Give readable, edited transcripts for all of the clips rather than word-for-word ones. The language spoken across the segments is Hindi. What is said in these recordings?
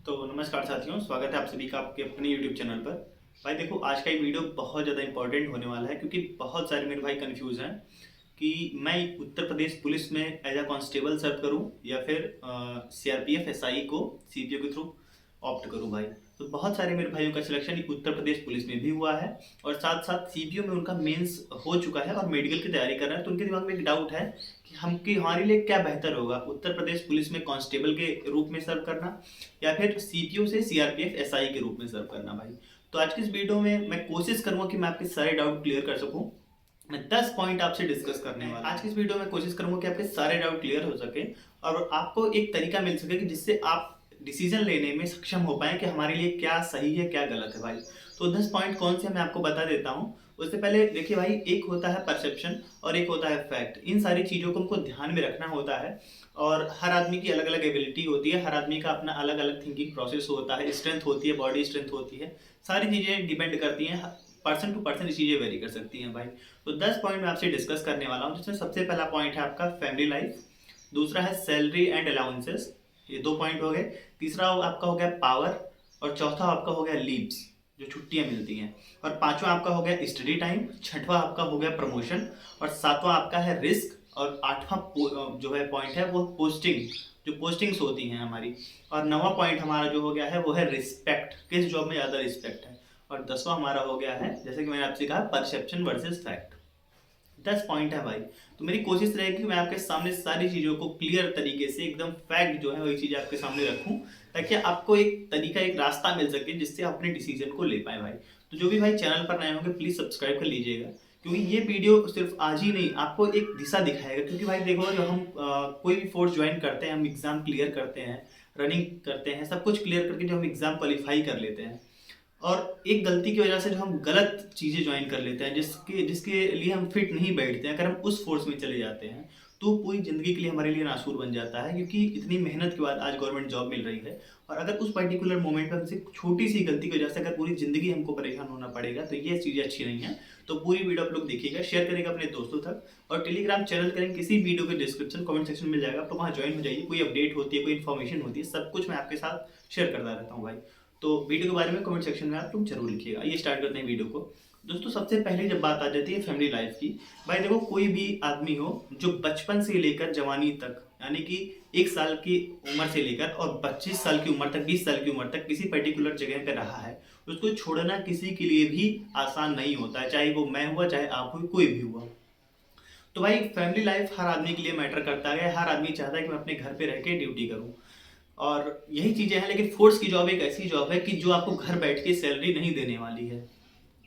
तो नमस्कार साथियों, स्वागत है आप सभी का आपके अपने YouTube चैनल पर। भाई देखो, आज का ये वीडियो बहुत ज़्यादा इंपॉर्टेंट होने वाला है क्योंकि बहुत सारे मेरे भाई कंफ्यूज हैं कि मैं उत्तर प्रदेश पुलिस में एज अ कांस्टेबल सर्व करूं या फिर सीआरपीएफ एसआई को सीपीओ के थ्रू ऑप्ट करूं भाई। तो बहुत सारे मेरे भाइयों का सिलेक्शन उत्तर प्रदेश पुलिस में भी हुआ है और साथ साथ सीपीओ में उनका मेंस हो चुका है और मेडिकल की तैयारी कर रहे हैं। तो उनके दिमाग में एक डाउट है कि हमारे लिए क्या बेहतर होगा, उत्तर प्रदेश पुलिस में कांस्टेबल के रूप में सर्व करना या फिर सीपीओ से सीआरपीएफ एसआई के रूप में सर्व करना भाई। तो आज की इस वीडियो में मैं कोशिश करूंगा कि मैं आपके सारे डाउट क्लियर कर सकूं। मैं 10 पॉइंट आपसे डिस्कस करने वाला आज की इस वीडियो में कोशिश करूंगा कि आपके सारे डाउट क्लियर हो सके और आपको एक तरीका मिल सके कि जिससे आप डिसीजन लेने में सक्षम हो पाए कि हमारे लिए क्या सही है क्या गलत है भाई। तो 10 पॉइंट कौन से मैं आपको बता देता हूँ। उससे पहले देखिए भाई, एक होता है परसेप्शन और एक होता है फैक्ट। इन सारी चीज़ों को हमको ध्यान में रखना होता है और हर आदमी की अलग अलग एबिलिटी होती है, हर आदमी का अपना अलग अलग थिंकिंग प्रोसेस होता है, स्ट्रेंथ होती है, बॉडी स्ट्रेंथ होती है, सारी चीज़ें डिपेंड करती हैं, पर्सन टू पर्सन चीज़ें वेरी कर सकती हैं भाई। तो 10 पॉइंट मैं आपसे डिस्कस करने वाला हूँ, जिसमें सबसे पहला पॉइंट है आपका फैमिली लाइफ, दूसरा है सैलरी एंड अलाउंसेस, ये 2 पॉइंट हो गए, तीसरा आपका हो गया पावर और चौथा आपका हो गया लीव्स जो छुट्टियां मिलती हैं, और पांचवा आपका हो गया स्टडी टाइम, छठवां आपका हो गया प्रमोशन और सातवां आपका है रिस्क और आठवां जो है पॉइंट है वो पोस्टिंग, जो पोस्टिंग्स होती हैं हमारी, और नवा पॉइंट हमारा जो हो गया है वो है रिस्पेक्ट, किस जॉब में ज़्यादा रिस्पेक्ट है, और 10वां हमारा हो गया है जैसे कि मैंने आपसे कहा परसेप्शन वर्सेस फैक्ट। 10 पॉइंट है भाई। तो मेरी कोशिश रहेगी कि मैं आपके सामने सारी चीज़ों को क्लियर तरीके से एकदम फैक्ट जो है वही चीज़ आपके सामने रखूं, ताकि आपको एक तरीका, एक रास्ता मिल सके जिससे आप अपने डिसीजन को ले पाए भाई। तो जो भी भाई चैनल पर नए होंगे प्लीज़ सब्सक्राइब कर लीजिएगा, क्योंकि ये वीडियो सिर्फ आज ही नहीं आपको एक दिशा दिखाएगा। क्योंकि भाई देखो, जब हम कोई भी फोर्स ज्वाइन करते हैं, हम एग्ज़ाम क्लियर करते हैं, रनिंग करते हैं, सब कुछ क्लियर करके जो हम एग्ज़ाम क्वालिफाई कर लेते हैं, और एक गलती की वजह से जो हम गलत चीज़ें ज्वाइन कर लेते हैं जिसके जिसके लिए हम फिट नहीं बैठते हैं, अगर हम उस फोर्स में चले जाते हैं तो पूरी ज़िंदगी के लिए हमारे लिए नासूर बन जाता है, क्योंकि इतनी मेहनत के बाद आज गवर्नमेंट जॉब मिल रही है और अगर उस पर्टिकुलर मोमेंट पर हमसे छोटी सी गलती की वजह से अगर पूरी ज़िंदगी हमको परेशान होना पड़ेगा तो ये चीज़ें अच्छी नहीं है। तो पूरी वीडियो आप लोग देखिएगा, शेयर करेगा अपने दोस्तों तक, और टेलीग्राम चैनल करेंगे, किसी वीडियो के डिस्क्रिप्शन कमेंट सेक्शन मिल जाएगा, आप लोग वहाँ ज्वाइन हो जाइए। कोई अपडेट होती है, कोई इन्फॉर्मेशन होती है, सब कुछ मैं आपके साथ शेयर करता रहता हूँ भाई। तो वीडियो के बारे में कमेंट सेक्शन में आप लोग जरूर लिखिएगा। ये स्टार्ट करते हैं वीडियो को। दोस्तों, सबसे पहले जब बात आ जाती है फैमिली लाइफ की, भाई देखो, कोई भी आदमी हो जो बचपन से लेकर जवानी तक, यानी कि 1 साल की उम्र से लेकर और 25 साल की उम्र तक, 20 साल की उम्र तक किसी पर्टिकुलर जगह पर रहा है, उसको छोड़ना किसी के लिए भी आसान नहीं होता है, चाहे वो मैं हुआ, चाहे आप हुई, कोई भी हुआ। तो भाई फैमिली लाइफ हर आदमी के लिए मैटर करता है, हर आदमी चाहता है कि मैं अपने घर पे रह के ड्यूटी करूँ और यही चीज़ें हैं। लेकिन फोर्स की जॉब एक ऐसी जॉब है कि जो आपको घर बैठ के सैलरी नहीं देने वाली है,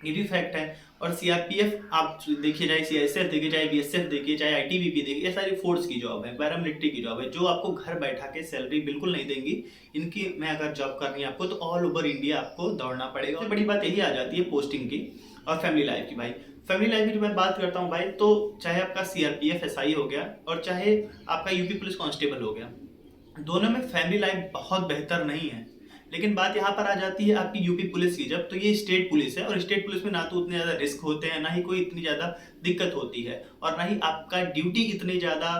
ये भी फैक्ट है। और सीआरपीएफ आप देखिए, चाहे सीआईएसएफ देखिए, चाहे बीएसएफ देखिए, चाहे आईटीबीपी देखिए, ये सारी फोर्स की जॉब है, पैरामिलिट्री की जॉब है, जो आपको घर बैठा के सैलरी बिल्कुल नहीं देंगी। इनकी में अगर जॉब करनी है आपको तो ऑल ओवर इंडिया आपको दौड़ना पड़ेगा। सबसे बड़ी बात यही आ जाती है पोस्टिंग की और फैमिली लाइफ की भाई। फैमिली लाइफ की जो मैं बात करता हूँ भाई, तो चाहे आपका सीआरपीएफ एसआई हो गया और चाहे आपका यूपी पुलिस कांस्टेबल हो गया, दोनों में फैमिली लाइफ बहुत बेहतर नहीं है। लेकिन बात यहाँ पर आ जाती है आपकी यूपी पुलिस की, जब तो ये स्टेट पुलिस है और स्टेट पुलिस में ना तो उतने ज़्यादा रिस्क होते हैं, ना ही कोई इतनी ज़्यादा दिक्कत होती है, और ना ही आपका ड्यूटी इतनी ज़्यादा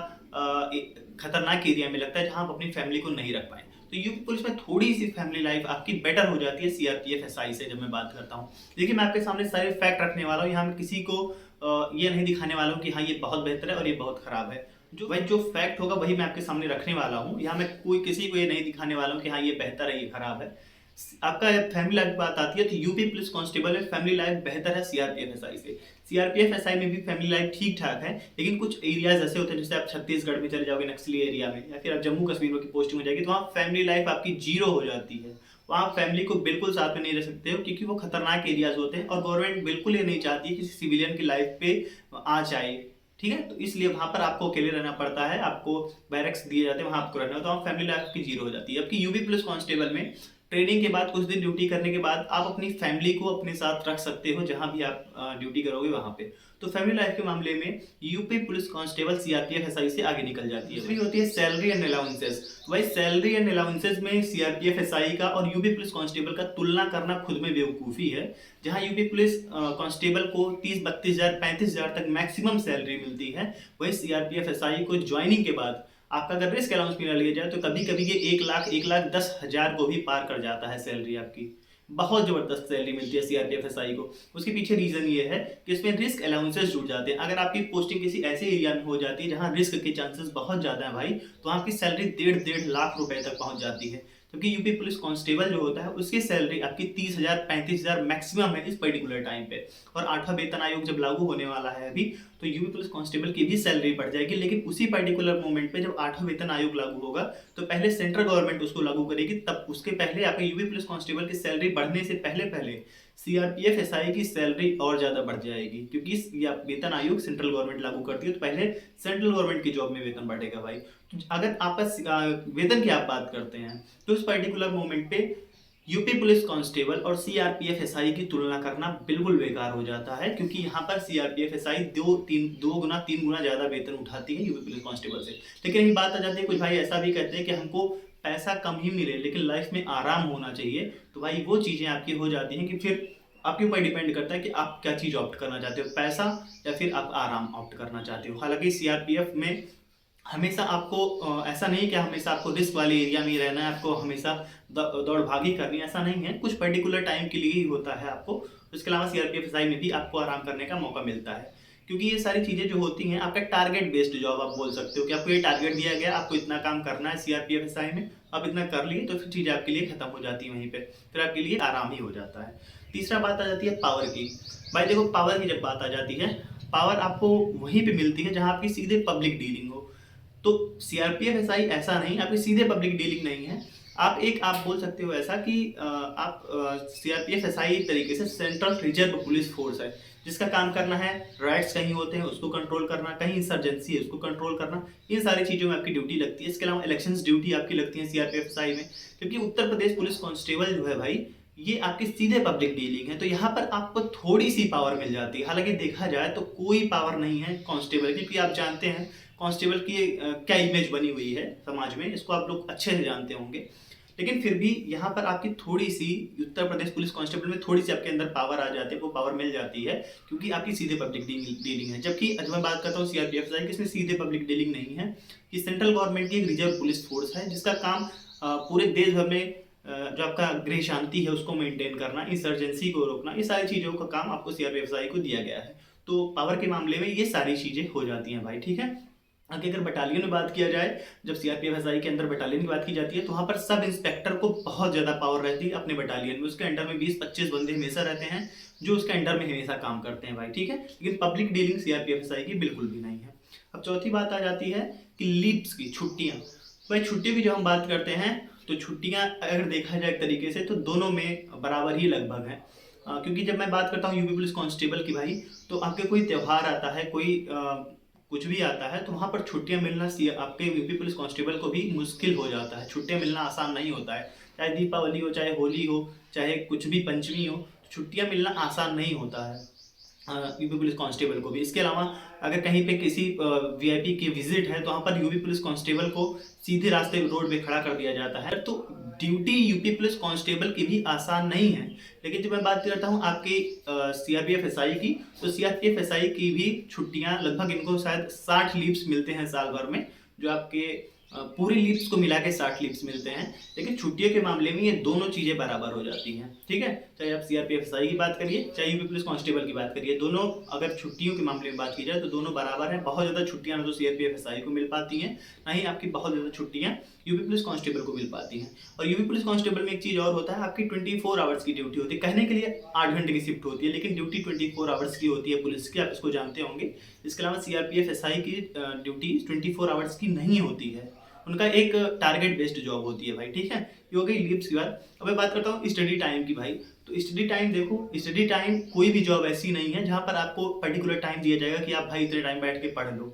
खतरनाक एरिया में लगता है जहाँ आप अपनी फैमिली को नहीं रख पाए। तो यूपी पुलिस में थोड़ी सी फैमिली लाइफ आपकी बेटर हो जाती है सीआरपीएफ एसआई से। जब मैं बात करता हूँ, देखिए मैं आपके सामने सारे फैक्ट रखने वाला हूँ, यहाँ मैं किसी को ये नहीं दिखाने वाला हूँ कि हाँ ये बहुत बेहतर है और ये बहुत खराब है। जो फैक्ट होगा वही मैं आपके सामने रखने वाला हूँ। यहाँ मैं कोई किसी को ये नहीं दिखाने वाला हूँ कि हाँ ये बेहतर है, ये खराब है। आपका फैमिली लाइफ बात आती है तो यूपी पुलिस कांस्टेबल में फैमिली लाइफ बेहतर है सीआरपीएफ एसआई से। सीआरपीएफ एसआई में भी फैमिली लाइफ ठीक ठाक है, लेकिन कुछ एरियाज ऐसे होते हैं, जैसे आप छत्तीसगढ़ में चले जाओगे नक्सली एरिया में, या फिर आप जम्मू कश्मीर की पोस्टिंग हो जाएगी, तो वहाँ फैमिली लाइफ आपकी जीरो हो जाती है। वहाँ फैमिली को बिल्कुल साथ में नहीं रह सकते हो, क्योंकि वो खतरनाक एरियाज होते हैं और गवर्नमेंट बिल्कुल ये नहीं चाहती कि किसी सिविलियन की लाइफ पे आ जाए। ठीक है, तो इसलिए वहां पर आपको अकेले रहना पड़ता है, आपको बैरक्स दिए जाते हैं, वहां आपको रहना, तो वहाँ फैमिली लाइफ की जीरो हो जाती है। जबकि यूपी पुलिस कांस्टेबल में ट्रेनिंग के बाद, कुछ दिन ड्यूटी करने के बाद, आप अपनी फैमिली को अपने साथ रख सकते हो जहां भी आप ड्यूटी करोगे वहां पे। तो फैमिली लाइफ के मामले में UP police constable CRPF SI से आगे निकल जाती है। दूसरी होती है सैलरी एंड अलाउंसेस। भाई सैलरी एंड अलाउंसेस में सीआरपीएफ एसआई का और यूपी पुलिस कांस्टेबल का तुलना करना खुद में बेवकूफ़ी है। जहां यूपी पुलिस कांस्टेबल को 30-32 हज़ार 35 हज़ार तक मैक्सिमम सैलरी मिलती है, वही सीआरपीएफ एसआई को ज्वाइनिंग के बाद आपका अगर रिस्क अलाउंस भी ना लिया जाए तो कभी कभी ये 1,10,000 को भी पार कर जाता है सैलरी आपकी। बहुत जबरदस्त सैलरी मिलती है सीआरपीएफ एसआई को। उसके पीछे रीजन ये है कि इसमें रिस्क अलाउंसेस जुड़ जाते हैं। अगर आपकी पोस्टिंग किसी ऐसे एरिया में हो जाती है जहां रिस्क के चांसेस बहुत ज्यादा है भाई, तो आपकी सैलरी 1.5 लाख रुपए तक पहुंच जाती है। क्योंकि यूपी पुलिस कांस्टेबल जो होता है उसकी सैलरी आपकी 30,000 35,000 मैक्सिमम है इस पर्टिकुलर टाइम पे। और 8वां वेतन आयोग जब लागू होने वाला है अभी, तो यूपी पुलिस कांस्टेबल की भी सैलरी बढ़ जाएगी। लेकिन उसी पर्टिकुलर मोमेंट पे जब 8वां वेतन आयोग लागू होगा तो पहले सेंट्रल गवर्नमेंट उसको लागू करेगी, तब उसके पहले आपके यूपी पुलिस कांस्टेबल की सैलरी बढ़ने से पहले पहले सीआरपीएफ एसआई की सैलरी और ज्यादा बढ़ जाएगी। क्योंकि वेतन आयोग सेंट्रल गवर्नमेंट लागू करती है तो पहले सेंट्रल गवर्नमेंट की जॉब में वेतन बढ़ेगा भाई। तो अगर आपका वेतन की आप बात करते हैं तो इस पर्टिकुलर मोमेंट पे यूपी पुलिस कांस्टेबल और सीआरपीएफ एसआई की तुलना करना बिल्कुल बेकार हो जाता है। क्योंकि यहाँ पर सीआरपीएफ एसआई 2 गुना ज्यादा वेतन उठाती है यूपी पुलिस कांस्टेबल से। लेकिन यही बात आ जाती है, कुछ भाई ऐसा भी कहते हैं कि हमको पैसा कम ही मिले लेकिन लाइफ में आराम होना चाहिए। तो भाई वो चीजें आपकी हो जाती हैं कि फिर आपके ऊपर डिपेंड करता है कि आप क्या चीज ऑप्ट करना चाहते हो, पैसा या फिर आप आराम ऑप्ट करना चाहते हो। हालांकि सीआरपीएफ में हमेशा आपको ऐसा नहीं कि हमेशा आपको रिस्क वाले एरिया में ही रहना है, आपको हमेशा दौड़ भागी करनी है, ऐसा नहीं है। कुछ पर्टिकुलर टाइम के लिए ही होता है आपको। उसके अलावा सीआरपीएफ एसआई में भी आपको आराम करने का मौका मिलता है। क्योंकि ये सारी चीजें जो होती हैं आपका टारगेट बेस्ड जॉब आप बोल सकते हो कि आपको ये टारगेट दिया गया, आपको इतना काम करना है सीआरपीएफ एसआई में, आप इतना कर लिए तो फिर चीजें आपके लिए खत्म हो जाती है वहीं पे, फिर आपके लिए आराम ही हो जाता है। तीसरा बात आ जाती है पावर की। भाई देखो, पावर की जब बात आ जाती है, पावर आपको वहीं पे मिलती है जहां आपकी सीधे पब्लिक डीलिंग हो। तो सीआरपीएफ एसआई ऐसा नहीं, आपकी सीधे पब्लिक डीलिंग नहीं है। आप बोल सकते हो ऐसा कि आप सीआरपीएफ एसआई एक तरीके से सेंट्रल रिजर्व पुलिस फोर्स है, जिसका काम करना है राइट्स कहीं होते हैं उसको कंट्रोल करना, कहीं इंसर्जेंसी है उसको कंट्रोल करना, इन सारी चीजों में आपकी ड्यूटी लगती है। इसके अलावा इलेक्शंस ड्यूटी आपकी लगती है सीआरपीएफ एसआई में। क्योंकि उत्तर प्रदेश पुलिस कांस्टेबल जो है भाई, ये आपकी सीधे पब्लिक डीलिंग है, तो यहाँ पर आपको थोड़ी सी पावर मिल जाती है। हालांकि देखा जाए तो कोई पावर नहीं है कांस्टेबल की, क्योंकि आप जानते हैं कांस्टेबल की क्या इमेज बनी हुई है समाज में, इसको आप लोग अच्छे से जानते होंगे। लेकिन फिर भी यहाँ पर आपकी थोड़ी सी उत्तर प्रदेश पुलिस कांस्टेबल में थोड़ी सी आपके अंदर पावर आ जाती है, वो पावर मिल जाती है क्योंकि आपकी सीधे पब्लिक डीलिंग है। जबकि जब मैं बात करता हूँ सीआरपीएफ की, इसमें सीधे पब्लिक डीलिंग नहीं है। ये सेंट्रल गवर्नमेंट की एक रिजर्व पुलिस फोर्स है जिसका काम पूरे देश भर में जो आपका गृह शांति है उसको मेंटेन करना, इंसर्जेंसी को रोकना, ये सारी चीजों का काम आपको सीआरपीएफ को दिया गया है। तो पावर के मामले में ये सारी चीजें हो जाती हैं भाई, ठीक है। आगे अगर बटालियन में बात किया जाए, जब सीआरपीएफ एसआई के अंदर बटालियन की बात की जाती है तो वहां पर सब इंस्पेक्टर को बहुत ज्यादा पावर रहती है अपने बटालियन में। उसके अंडर में 20-25 बंदे हमेशा रहते हैं जो उसके अंडर में हमेशा काम करते हैं भाई, ठीक है। लेकिन पब्लिक डीलिंग सीआरपीएफ एसआई की बिल्कुल भी नहीं है। अब चौथी बात आ जाती है कि लीव्स की, छुट्टियां। भाई छुट्टियों की जो हम बात करते हैं तो छुट्टियां अगर देखा जाए एक तरीके से तो दोनों में बराबर ही लगभग है। क्योंकि जब मैं बात करता हूँ यूपी पुलिस कांस्टेबल की भाई, तो आपके कोई त्यौहार आता है, कोई कुछ भी आता है, तो वहां पर छुट्टियां मिलना आपके यूपी पुलिस कांस्टेबल को भी मुश्किल हो जाता है। छुट्टियां मिलना आसान नहीं होता है, चाहे दीपावली हो, चाहे होली हो, चाहे कुछ भी पंचमी हो, छुट्टियां मिलना आसान नहीं होता है यूपी पुलिस कांस्टेबल को भी। इसके अलावा अगर कहीं पे किसी वीआईपी की विजिट है तो वहां पर यूपी पुलिस कांस्टेबल को सीधे रास्ते रोड पे खड़ा कर दिया जाता है। तो ड्यूटी यूपी पुलिस कांस्टेबल की भी आसान नहीं है। लेकिन जब मैं बात करता हूँ आपकी सीआरपीएफ एसआई की, तो सीआरपीएफ एसआई की भी छुट्टियां लगभग इनको शायद 60 लीव्स मिलते हैं साल भर में, जो आपके पूरी लीव्स को मिला के 60 लीव्स मिलते हैं। लेकिन छुट्टियों के मामले में ये दोनों चीजें बराबर हो जाती हैं, ठीक है। चाहे आप सीआरपीएफ एसआई की बात करिए, चाहे यूपी पुलिस कांस्टेबल की बात करिए, दोनों अगर छुट्टियों के मामले में बात की जाए तो दोनों बराबर हैं। बहुत ज्यादा छुट्टियां ना तो सीआरपीएफ एसआई को मिल पाती हैं, ना ही आपकी बहुत ज्यादा छुट्टियां यूपी पुलिस कांस्टेबल को मिल पाती हैं। और यूपी पुलिस कांस्टेबल में एक चीज और होता है, आपकी 24 आवर्स की ड्यूटी होती है। कहने के लिए 8 घंटे की शिफ्ट होती है, लेकिन ड्यूटी 24 आवर्स की होती है पुलिस की, आप इसको जानते होंगे। इसके अलावा सीआरपीएफ एसआई की ड्यूटी 24 आवर्स की नहीं होती है, उनका एक टारगेट बेस्ड जॉब होती है भाई, ठीक है। ये हो गई लीव्स की बात। अब मैं बात करता हूँ स्टडी टाइम की भाई। तो स्टडी टाइम देखो, स्टडी टाइम कोई भी जॉब ऐसी नहीं है जहां पर आपको पर्टिकुलर टाइम दिया जाएगा कि आप भाई इतने टाइम बैठ के पढ़ लो।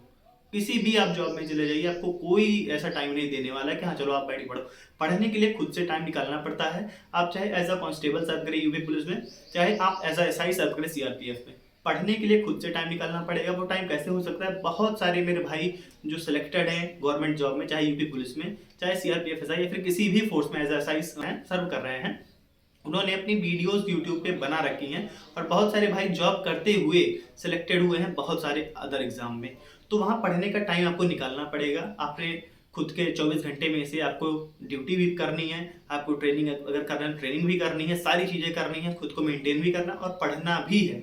किसी भी आप जॉब में चले जाइए, आपको कोई ऐसा टाइम नहीं देने वाला है कि हाँ चलो आप बैठ के पढ़ो। पढ़ने के लिए खुद से टाइम निकालना पड़ता है। आप चाहे एज अ कांस्टेबल सर्व करें यूपी पुलिस में, चाहे आप एज अ एसआई सर्व करें सीआरपीएफ में, पढ़ने के लिए खुद से टाइम निकालना पड़ेगा। वो टाइम कैसे हो सकता है? बहुत सारे मेरे भाई जो सिलेक्टेड हैं गवर्नमेंट जॉब में, चाहे यूपी पुलिस में, चाहे सीआरपीएफ एसआई या फिर किसी भी फोर्स में एज एसआई सर्व कर रहे हैं, उन्होंने अपनी वीडियोस यूट्यूब पे बना रखी हैं। और बहुत सारे भाई जॉब करते हुए सिलेक्टेड हुए हैं बहुत सारे अदर एग्जाम में। तो वहां पढ़ने का टाइम आपको निकालना पड़ेगा। आपने खुद के 24 घंटे में से आपको ड्यूटी भी करनी है, आपको ट्रेनिंग अगर करना है ट्रेनिंग भी करनी है, सारी चीज़ें करनी है, खुद को मेंटेन भी करना और पढ़ना भी है।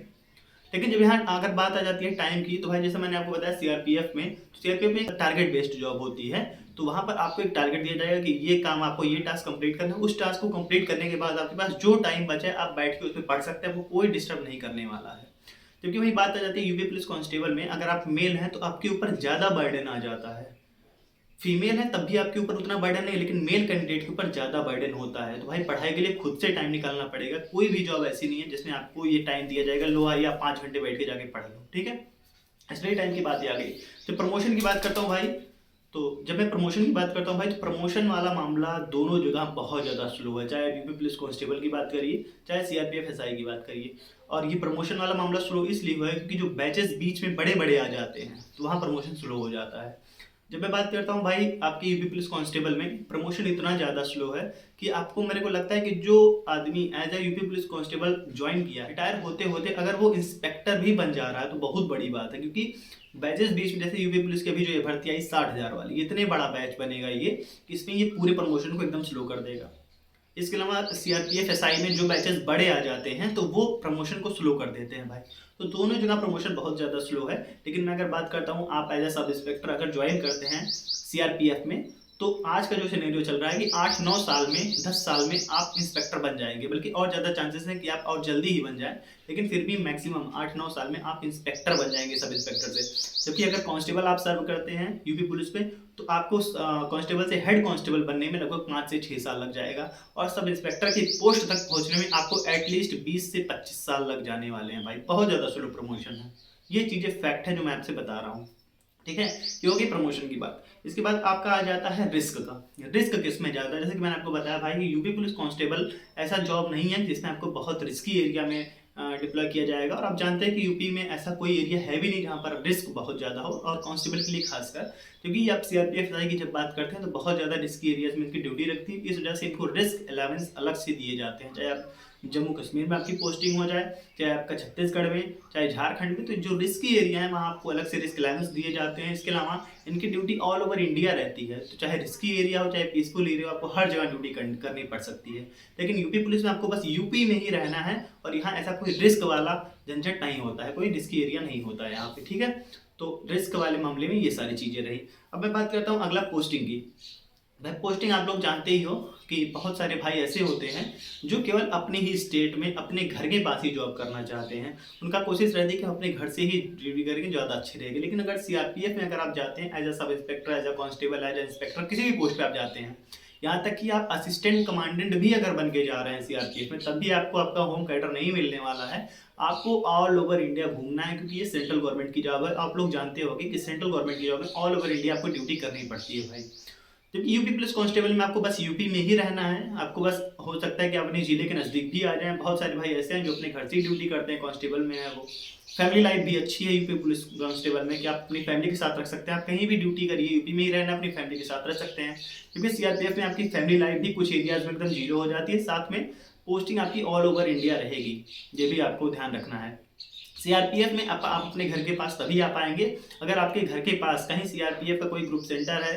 लेकिन जब यहाँ अगर बात आ जाती है टाइम की, तो भाई जैसे मैंने आपको बताया सीआरपीएफ में एक टारगेट बेस्ड जॉब होती है। तो वहाँ पर आपको एक टारगेट दिया जाएगा कि ये काम आपको ये टास्क कंप्लीट करना है। उस टास्क को कंप्लीट करने के बाद आपके पास जो टाइम बचा है आप बैठ के उसमें पढ़ सकते हैं, वो कोई डिस्टर्ब नहीं करने वाला है। जबकि वही बात आ जाती है यूपी पुलिस कांस्टेबल में, अगर आप मेल हैं तो आपके ऊपर ज़्यादा बर्डन आ जाता है। फीमेल है तब भी आपके ऊपर उतना बर्डन नहीं, लेकिन मेल कैंडिडेट के ऊपर ज़्यादा बर्डन होता है। तो भाई पढ़ाई के लिए खुद से टाइम निकालना पड़ेगा। कोई भी जॉब ऐसी नहीं है जिसमें आपको ये टाइम दिया जाएगा, लो आइए आप 5 घंटे बैठ के जाके पढ़ लो, ठीक है। इसलिए टाइम की बात आ गई। तो प्रमोशन की बात करता हूँ भाई, तो जब मैं प्रमोशन की बात करता हूँ भाई, तो प्रमोशन वाला मामला दोनों जगह बहुत ज़्यादा स्लो है। चाहे यूपी पुलिस कांस्टेबल की बात करिए, चाहे सीआरपीएफ एसआई की बात करिए। और ये प्रमोशन वाला मामला स्लो इसलिए हुआ है क्योंकि जो बैचेस बीच में बड़े बड़े आ जाते हैं, तो वहाँ प्रमोशन स्लो हो जाता है। जब मैं बात करता हूँ भाई आपकी यूपी पुलिस कांस्टेबल में, प्रमोशन इतना ज़्यादा स्लो है कि आपको, मेरे को लगता है कि जो आदमी as a UP police constable join किया, रिटायर होते होते अगर वो इंस्पेक्टर भी बन जा रहा है तो बहुत बड़ी बात है। क्योंकि बैचेस बीच में, जैसे यूपी पुलिस की अभी जो ये भर्ती आई 60,000 वाली, इतने बड़ा बैच बनेगा ये, इसमें ये पूरे प्रमोशन को एकदम स्लो कर देगा। इसके अलावा सीआरपीएफ एसआई में जो बैचेस बड़े आ जाते हैं तो वो प्रमोशन को स्लो कर देते हैं भाई। तो दोनों जगह प्रमोशन बहुत ज़्यादा स्लो है। लेकिन मैं अगर बात करता हूँ, आप एज ए सब इंस्पेक्टर अगर ज्वाइन करते हैं सीआरपीएफ में, तो आज का जो सिनेरियो चल रहा है कि 8-9 साल में, 10 साल में आप इंस्पेक्टर बन जाएंगे, बल्कि और ज़्यादा चांसेस हैं कि आप और जल्दी ही बन जाएं। लेकिन फिर भी मैक्सिमम 8-9 साल में आप इंस्पेक्टर बन जाएंगे सब इंस्पेक्टर से। जबकि अगर कांस्टेबल आप सर्व करते हैं यूपी पुलिस पे, तो आपको कांस्टेबल से हेड कांस्टेबल बनने में लगभग 5 से 6 साल लग जाएगा। और सब इंस्पेक्टर की पोस्ट तक पहुंचने में आपको एटलीस्ट 20 से 25 साल लग जाने वाले हैं भाई। बहुत ज़्यादा स्लो प्रमोशन है। ये चीज़ें फैक्ट है जो मैं आपसे बता रहा हूँ, ठीक है। ये होगी प्रमोशन की बात। इसके बाद आपका आ जाता है रिस्क का। रिस्क किस में जाता है, जैसे कि मैंने आपको बताया भाई कि यूपी पुलिस कांस्टेबल ऐसा जॉब नहीं है जिसमें आपको बहुत रिस्की एरिया में डिप्लॉय किया जाएगा। और आप जानते हैं कि यूपी में ऐसा कोई एरिया है भी नहीं जहाँ पर रिस्क बहुत ज़्यादा हो, और कांस्टेबल के लिए खासकर, क्योंकि आप सीआरपीएफ की जब बात करते हैं तो बहुत ज़्यादा रिस्की एरियाज में इनकी ड्यूटी रखती है। इस वजह से इनको रिस्क अलाउंस अलग से दिए जाते हैं। चाहे आप जम्मू कश्मीर में आपकी पोस्टिंग हो जाए, चाहे आपका छत्तीसगढ़ में, चाहे झारखंड में, तो जो रिस्की एरिया है वहाँ आपको अलग से रिस्क अलाउंस दिए जाते हैं। इसके अलावा इनकी ड्यूटी ऑल ओवर इंडिया रहती है, तो चाहे रिस्की एरिया हो चाहे पीसफुल एरिया हो, आपको हर जगह ड्यूटी करनी पड़ सकती है। लेकिन यूपी पुलिस में आपको बस यूपी में ही रहना है, और यहाँ ऐसा कोई रिस्क वाला झंझट नहीं होता है, कोई रिस्की एरिया नहीं होता है यहाँ पे, ठीक है। तो रिस्क वाले मामले में ये सारी चीज़ें रही। अब मैं बात करता हूँ अगला पोस्टिंग की। भाई पोस्टिंग आप लोग जानते ही हो कि बहुत सारे भाई ऐसे होते हैं जो केवल अपने ही स्टेट में, अपने घर के पास ही जॉब करना चाहते हैं। उनका कोशिश रहती है कि हम अपने घर से ही ड्यूटी करेंगे, ज़्यादा अच्छी रहेगी। लेकिन अगर सीआरपीएफ में अगर आप जाते हैं as a sub inspector, as a constable, as a inspector, किसी भी पोस्ट पे आप जाते हैं, यहाँ तक कि आप असिस्टेंट कमांडेंट भी अगर बन के जा रहे हैं सीआरपीएफ में, तब भी आपको आपका होम कैडर नहीं मिलने वाला है। आपको ऑल ओवर इंडिया घूमना है, क्योंकि ये सेंट्रल गवर्नमेंट की जॉब है। आप लोग जानते होंगे कि सेंट्रल गवर्नमेंट की जॉब है, ऑल ओवर इंडिया आपको ड्यूटी करनी पड़ती है भाई। जबकि यूपी पुलिस कांस्टेबल में आपको बस यूपी में ही रहना है। आपको बस हो सकता है कि अपने जिले के नज़दीक भी आ जाएं। बहुत सारे भाई ऐसे हैं जो अपने घर से ही ड्यूटी करते हैं, कांस्टेबल में है वो। फैमिली लाइफ भी अच्छी है यूपी पुलिस कांस्टेबल में कि आप अपनी फैमिली के साथ रख सकते हैं। आप कहीं भी ड्यूटी करिए, यूपी में ही रहना, अपनी फैमिली के साथ रह सकते हैं। क्योंकि सीआरपीएफ में आपकी फैमिली लाइफ भी कुछ एरियाज में एकदम जीरो हो जाती है। साथ में पोस्टिंग आपकी ऑल ओवर इंडिया रहेगी, ये भी आपको ध्यान रखना है। सीआरपीएफ में आप अपने घर के पास तभी आ पाएंगे अगर आपके घर के पास कहीं सीआरपीएफ का कोई ग्रुप सेंटर है,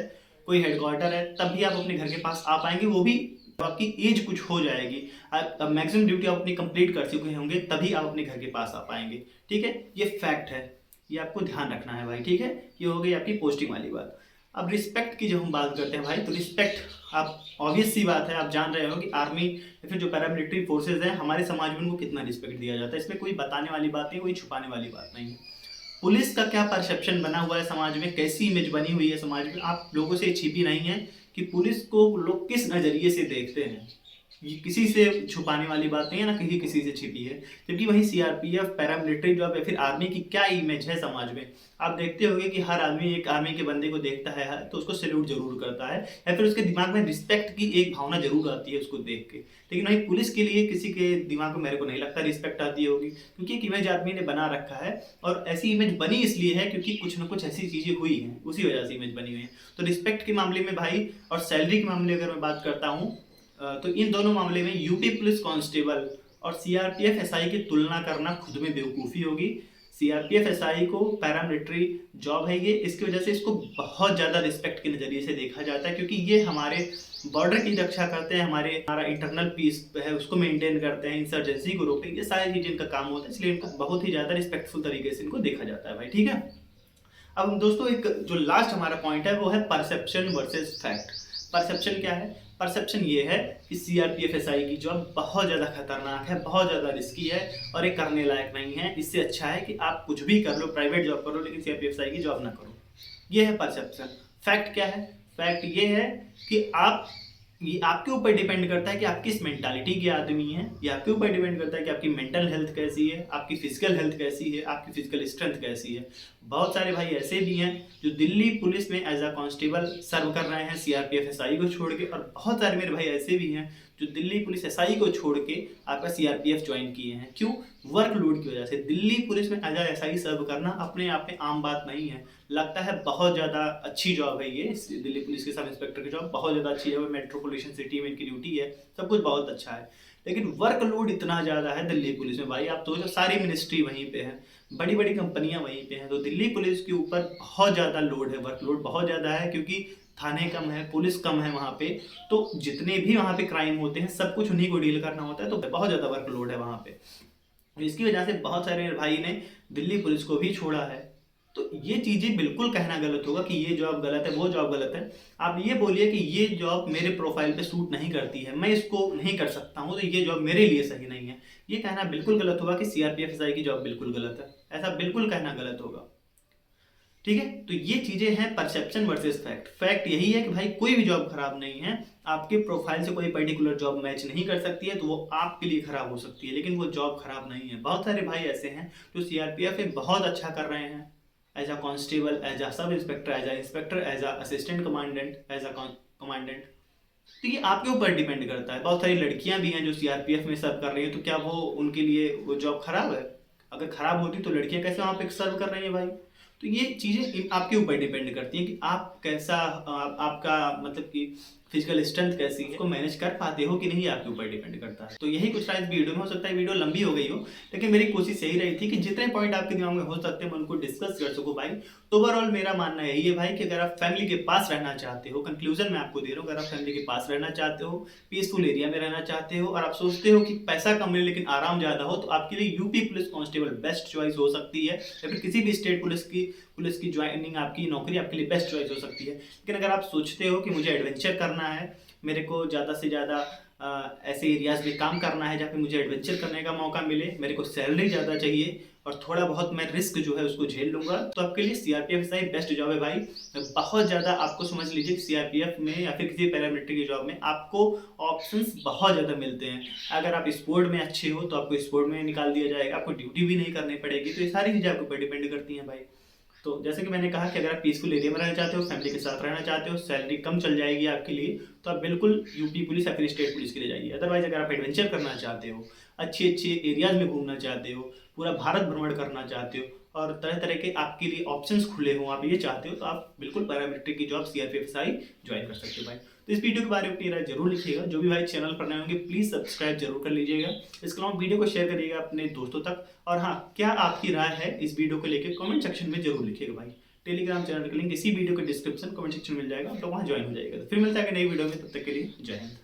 कोई हेडक्वार्टर है, तभी आप अपने घर के पास आ पाएंगे। वो भी आपकी एज कुछ हो जाएगी, आप मैक्सिमम ड्यूटी आप अपनी कंप्लीट कर चुके होंगे, तभी आप अपने घर के पास आ पाएंगे, ठीक है। ये फैक्ट है, ये आपको ध्यान रखना है भाई, ठीक है। ये हो गई आपकी पोस्टिंग वाली बात। अब रिस्पेक्ट की जब हम बात करते हैं भाई, तो रिस्पेक्ट आप ऑब्वियस सी बात है, आप जान रहे हो कि आर्मी या फिर जो पैरामिलिट्री फोर्सेज हैं हमारे समाज में, उनको कितना रिस्पेक्ट दिया जाता है। इसमें कोई बताने वाली बात नहीं, कोई छुपाने वाली बात नहीं है। पुलिस का क्या परसेप्शन बना हुआ है समाज में, कैसी इमेज बनी हुई है समाज में, आप लोगों से छिपी नहीं है कि पुलिस को लोग किस नज़रिए से देखते हैं। ये किसी से छुपाने वाली बात नहीं है, ना कहीं किसी से छिपी है। जबकि वही सीआरपीएफ, पैरामिलिट्री जॉब या फिर आर्मी की क्या इमेज है समाज में, आप देखते होंगे कि हर आदमी एक आर्मी के बंदे को देखता है तो उसको सैल्यूट जरूर करता है, या फिर उसके दिमाग में रिस्पेक्ट की एक भावना जरूर आती है उसको देख के। लेकिन वही पुलिस के लिए किसी के दिमाग में मेरे को नहीं लगता रिस्पेक्ट आती होगी, क्योंकि एक इमेज आदमी ने बना रखा है। और ऐसी इमेज बनी इसलिए है क्योंकि कुछ ना कुछ ऐसी चीज़ें हुई हैं, उसी वजह से इमेज बनी हुई है। तो रिस्पेक्ट के मामले में भाई, और सैलरी के मामले अगर मैं बात करता हूँ, तो इन दोनों मामले में यूपी पुलिस कांस्टेबल और सीआरपीएफ एसआई की तुलना करना खुद में बेवकूफ़ी होगी। सीआरपीएफ एसआई को पैरामिलिट्री जॉब है ये, इसकी वजह से इसको बहुत ज़्यादा रिस्पेक्ट के नज़रिए से देखा जाता है, क्योंकि ये हमारे बॉर्डर की रक्षा करते हैं, हमारा इंटरनल पीस है उसको मेंटेन करते हैं, इंसर्जेंसी को रोकते हैं, ये सारी चीज़ें इनका काम होता है, इसलिए इनको बहुत ही ज़्यादा रिस्पेक्टफुल तरीके से इनको देखा जाता है भाई। ठीक है, अब दोस्तों एक जो लास्ट हमारा पॉइंट है वो है परसेप्शन वर्सेस फैक्ट। परसेप्शन क्या है? परसेप्शन ये है कि सीआरपीएफ एसआई की जॉब बहुत ज़्यादा खतरनाक है, बहुत ज़्यादा रिस्की है और ये करने लायक नहीं है। इससे अच्छा है कि आप कुछ भी कर लो, प्राइवेट जॉब करो, लेकिन सीआरपीएफ एसआई की जॉब ना करो। ये है परसेप्शन। फैक्ट क्या है? फैक्ट ये है कि ये आपके ऊपर डिपेंड करता है कि आप किस मेंटालिटी के आदमी हैं, ये आपके ऊपर डिपेंड करता है कि आपकी मेंटल हेल्थ कैसी है, आपकी फिजिकल हेल्थ कैसी है, आपकी फिजिकल स्ट्रेंथ कैसी है। बहुत सारे भाई ऐसे भी हैं जो दिल्ली पुलिस में एज अ कांस्टेबल सर्व कर रहे हैं सीआरपीएफ एसआई को छोड़ के, और बहुत सारे मेरे भाई ऐसे भी हैं जो दिल्ली पुलिस एसआई को छोड़ के आपका सीआरपीएफ ज्वाइन किए हैं। क्यों? वर्कलोड की वजह से। दिल्ली पुलिस में एज अ एसआई सर्व करना अपने आप में आम बात नहीं है। लगता है बहुत ज़्यादा अच्छी जॉब है ये, दिल्ली पुलिस के सब इंस्पेक्टर की जॉब बहुत ज़्यादा अच्छी है, मेट्रोपॉलिटन सिटी में इनकी ड्यूटी है, सब कुछ बहुत अच्छा है, लेकिन वर्कलोड इतना ज़्यादा है दिल्ली पुलिस में भाई। आप तो जो सारी मिनिस्ट्री वहीं पे है, बड़ी बड़ी कंपनियां वहीं पे हैं, तो दिल्ली पुलिस के ऊपर बहुत ज़्यादा लोड है, वर्कलोड बहुत ज़्यादा है, क्योंकि थाने कम है, पुलिस कम है वहाँ पे, तो जितने भी वहाँ पे क्राइम होते हैं सब कुछ उन्हीं को डील करना होता है, तो बहुत ज़्यादा वर्कलोड है वहाँ पे। इसकी वजह से बहुत सारे भाई ने दिल्ली पुलिस को भी छोड़ा है। तो ये चीज़ें बिल्कुल कहना गलत होगा कि ये जॉब गलत है, वो जॉब गलत है। आप ये बोलिए कि ये जॉब मेरे प्रोफाइल पे सूट नहीं करती है, मैं इसको नहीं कर सकता हूँ, तो ये जॉब मेरे लिए सही नहीं है। ये कहना बिल्कुल गलत होगा कि सीआरपीएफ एसआई की जॉब बिल्कुल गलत है, ऐसा बिल्कुल कहना गलत होगा। ठीक है, तो ये चीजें हैं परसेप्शन वर्सेस फैक्ट। फैक्ट यही है कि भाई कोई भी जॉब खराब नहीं है, आपके प्रोफाइल से कोई पर्टिकुलर जॉब मैच नहीं कर सकती है तो वो आपके लिए खराब हो सकती है, लेकिन वो जॉब खराब नहीं है। बहुत सारे भाई ऐसे हैं जो सीआरपीएफ में बहुत अच्छा कर रहे हैं, as a constable, as a sub inspector, as a inspector, as a assistant commandant, as a commandant. तो ये आपके ऊपर डिपेंड करता है। बहुत सारी लड़कियां भी हैं जो सीआरपीएफ में सर्व कर रही हैं, तो क्या वो उनके लिए वो जॉब खराब है? अगर खराब होती तो लड़कियां कैसे वहां पे सर्व कर रही हैं भाई? तो ये चीज़ें आपके ऊपर डिपेंड करती हैं कि आप कैसा आपका मतलब कि फिजिकल स्ट्रेंथ कैसी है, उसको मैनेज कर पाते हो कि नहीं, आपके ऊपर डिपेंड करता है। तो यही कुछ था इस वीडियो में। हो सकता है वीडियो लंबी हो गई हो, लेकिन मेरी कोशिश यही रही थी कि जितने पॉइंट आपके दिमाग में हो सकते हैं मैं उनको डिस्कस कर सकूं भाई। तो ओवरऑल मेरा मानना यही है भाई कि अगर आप फैमिली के पास रहना चाहते हो, कंक्लूजन मैं आपको दे रहा हूँ, अगर आप फैमिली के पास रहना चाहते हो, पीसफुल एरिया में रहना चाहते हो, और आप सोचते हो कि पैसा कम मिले लेकिन आराम ज़्यादा हो, तो आपके लिए UP police constable best choice हो सकती है, या फिर किसी भी स्टेट पुलिस की ज्वाइनिंग, आपकी नौकरी आपके लिए बेस्ट चॉइस हो सकती है। लेकिन अगर आप सोचते हो कि मुझे एडवेंचर करना है, मेरे को ज़्यादा से ज़्यादा ऐसे एरियाज में काम करना है जहाँ पे मुझे एडवेंचर करने का मौका मिले, मेरे को सैलरी ज़्यादा चाहिए और थोड़ा बहुत मैं रिस्क जो है उसको झेल लूंगा, तो आपके लिए सीआरपीएफ एसआई बेस्ट जॉब है भाई। बहुत ज़्यादा आपको समझ लीजिए सीआरपीएफ में या फिर किसी पैरामिलिट्री की जॉब में आपको ऑप्शंस बहुत ज़्यादा मिलते हैं। अगर आप स्पोर्ट में अच्छे हो तो आपको स्पोर्ट में निकाल दिया जाएगा, आपको ड्यूटी भी नहीं करनी पड़ेगी। तो ये सारी चीज़ें आपके ऊपर डिपेंड करती हैं भाई। तो जैसे कि मैंने कहा कि अगर आप पीसफुल एरिया में रहना चाहते हो, फैमिली के साथ रहना चाहते हो, सैलरी कम चल जाएगी आपके लिए, तो आप बिल्कुल यूपी पुलिस या फिर स्टेट पुलिस के लिए जाइए। अदरवाइज अगर आप एडवेंचर करना चाहते हो, अच्छे अच्छे एरियाज में घूमना चाहते हो, पूरा भारत भ्रमण करना चाहते हो और तरह तरह के आपके लिए ऑप्शंस खुले हो, आप ये चाहते हो, तो आप बिल्कुल पैरामिलिट्री की जॉब सीआरपीएफ एसआई ज्वाइन कर सकते हो भाई। तो इस वीडियो के बारे में अपनी राय जरूर लिखिएगा। जो भी भाई चैनल पर नए होंगे प्लीज़ सब्सक्राइब जरूर कर लीजिएगा। इसके अलावा वीडियो को शेयर करिएगा अपने दोस्तों तक। और हाँ, क्या आपकी राय है इस वीडियो को लेकर कमेंट सेक्शन में जरूर लिखिएगा भाई। टेलीग्राम चैनल का लिंक इसी वीडियो के डिस्क्रिप्शन कमेंट सेक्शन में मिल जाएगा, तो वहाँ ज्वाइन हो जाएगा। तो फिर मिलता है नई वीडियो में, तब तक के लिए जय हिंद।